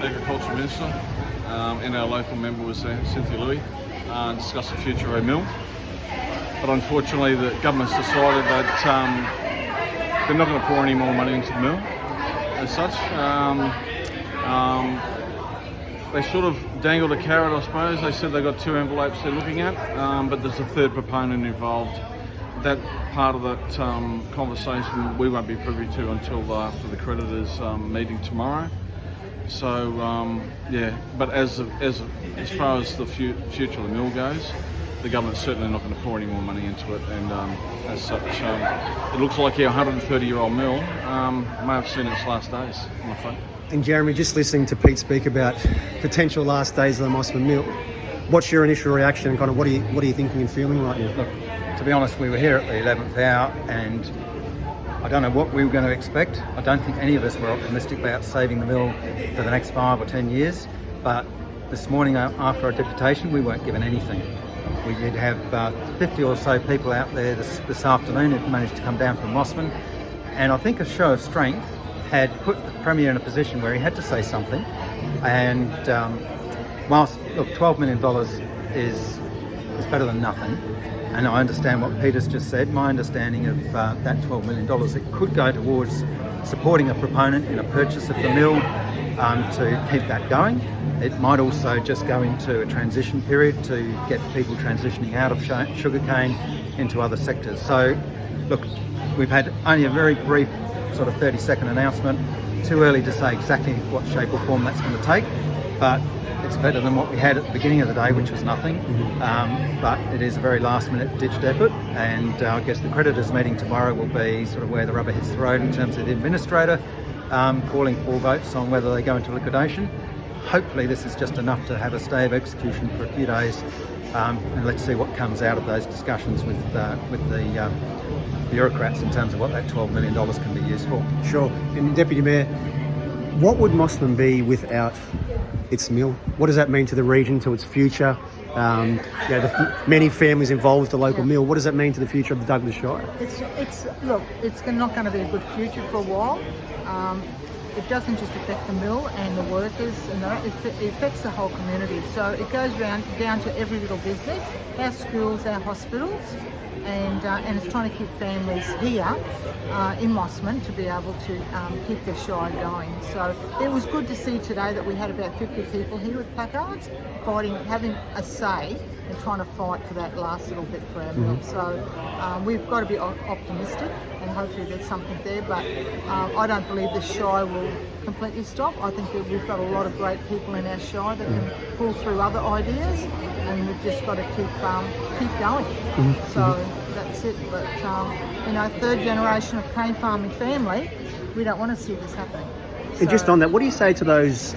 Agriculture Minister, and our local member was there, Cynthia Louis, discussed the future of our mill. But unfortunately, the government's decided that they're not going to pour any more money into the mill as such. They sort of dangled a carrot, I suppose. They said they've got 2 envelopes they're looking at, but there's a third proponent involved. That part of that conversation we won't be privy to until after the creditors' meeting tomorrow. So but as far as the future of the mill goes, the government's certainly not going to pour any more money into it, and as such, it looks like our 130-year-old mill may have seen its last days, I'm afraid. And Jeremy, just listening to Pete speak about potential last days of the Mossman Mill, what's your initial reaction and kind of what are you thinking and feeling right now? Look, to be honest, we were here at the 11th hour and I don't know what we were going to expect. I don't think any of us were optimistic about saving the mill for the next 5 or 10 years, but this morning after our deputation we weren't given anything. We did have 50 or so people out there this afternoon who managed to come down from Mossman, and I think a show of strength had put the Premier in a position where he had to say something. And whilst, look, $12 million is better than nothing, and I understand what Peter's just said, my understanding of that $12 million, it could go towards supporting a proponent in a purchase of the mill to keep that going. It might also just go into a transition period to get people transitioning out of sugarcane into other sectors. So, look, we've had only a very brief sort of 30-second announcement. Too early to say exactly what shape or form that's going to take, but it's better than what we had at the beginning of the day, which was nothing. But it is a very last-minute ditched effort, and I guess the creditors' meeting tomorrow will be sort of where the rubber hits the road in terms of the administrator calling for votes on whether they go into liquidation. Hopefully this is just enough to have a stay of execution for a few days, and let's see what comes out of those discussions with the bureaucrats in terms of what that $12 million can be used for. Sure. And Deputy Mayor, what would Mossman be without its mill? What does that mean to the region, to its future? The many families involved with the local mill. What does that mean to the future of the Douglas Shire? It's not going to be a good future for a while. It doesn't just affect the mill and the workers, it affects the whole community. So it goes down to every little business, our schools, our hospitals, and it's trying to keep families here in Mossman to be able to keep their shire going. So it was good to see today that we had about 50 people here with placards fighting, having a say and trying to fight for that last little bit for our mill. So we've got to be optimistic and hopefully there's something there, but I don't believe the shire will completely stop. I think that we've got a lot of great people in our shire that can pull through other ideas, and we've just got to keep going. So that's it. But third generation of cane farming family, we don't want to see this happening. And just on that, what do you say to those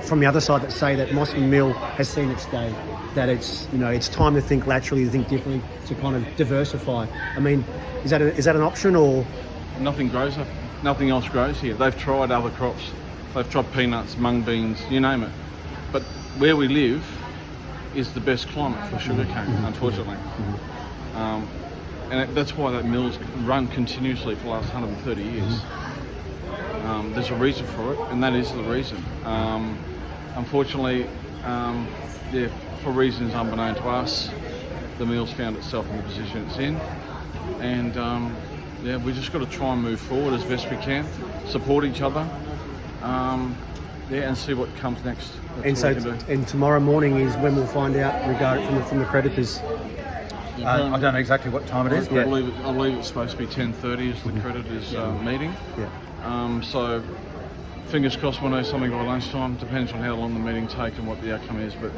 from the other side that say that Mossman Mill has seen its day, that it's it's time to think laterally, to think differently, to kind of diversify? I mean, is that an option, or nothing grows up? Nothing else grows here. They've tried other crops. They've tried peanuts, mung beans, you name it. But where we live is the best climate for sugarcane, unfortunately. And that's why that mill's run continuously for the last 130 years. There's a reason for it, and that is the reason. Unfortunately, for reasons unbeknown to us, the mill's found itself in the position it's in, and we just got to try and move forward as best we can, support each other, and see what comes next. And tomorrow morning is when we'll find out regarding from the creditors. I don't know exactly what time it is. I believe it's supposed to be 10:30 is the creditors' meeting. So fingers crossed we'll know something by lunchtime. Depends on how long the meeting takes and what the outcome is. But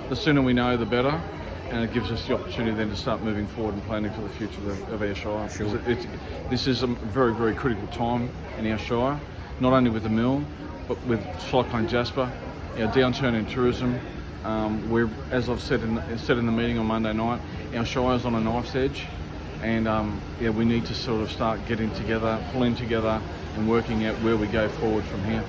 the sooner we know, the better. And it gives us the opportunity then to start moving forward and planning for the future of our shire. Sure. This is a very, very critical time in our shire, not only with the mill, but with Cyclone Jasper, our downturn in tourism. We're, as I've said in the meeting on Monday night, our shire's on a knife's edge, and we need to sort of start getting together, pulling together, and working out where we go forward from here.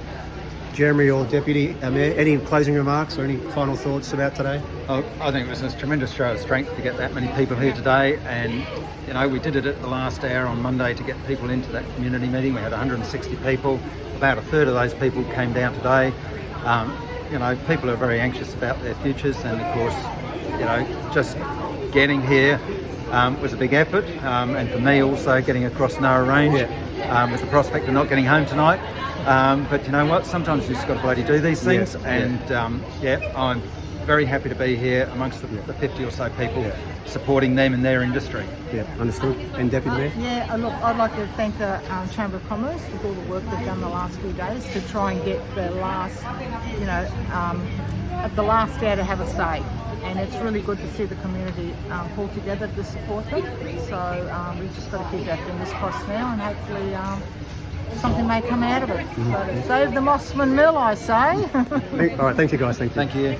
Jeremy or Deputy Mayor, any closing remarks or any final thoughts about today? Oh, I think it was a tremendous show of strength to get that many people here today, and you know, we did it at the last hour on Monday to get people into that community meeting. We had 160 people. About a third of those people came down today. You know, people are very anxious about their futures, and of course, you know, just getting here was a big effort, and for me also getting across Narrow Range with the prospect of not getting home tonight. But you know what? Sometimes you just got to bloody do these things, and I'm very happy to be here amongst the 50 or so people supporting them in their industry. Yeah, understood. And Deputy Mayor? Look, I'd like to thank the Chamber of Commerce for all the work they've done the last few days to try and get the last, at the last hour to have a say. And it's really good to see the community pull together to support them. So we've just got to keep our fingers crossed now, and hopefully something may come out of it. So to save the Mossman Mill, I say. All right, thank you guys. Thank you. Thank you.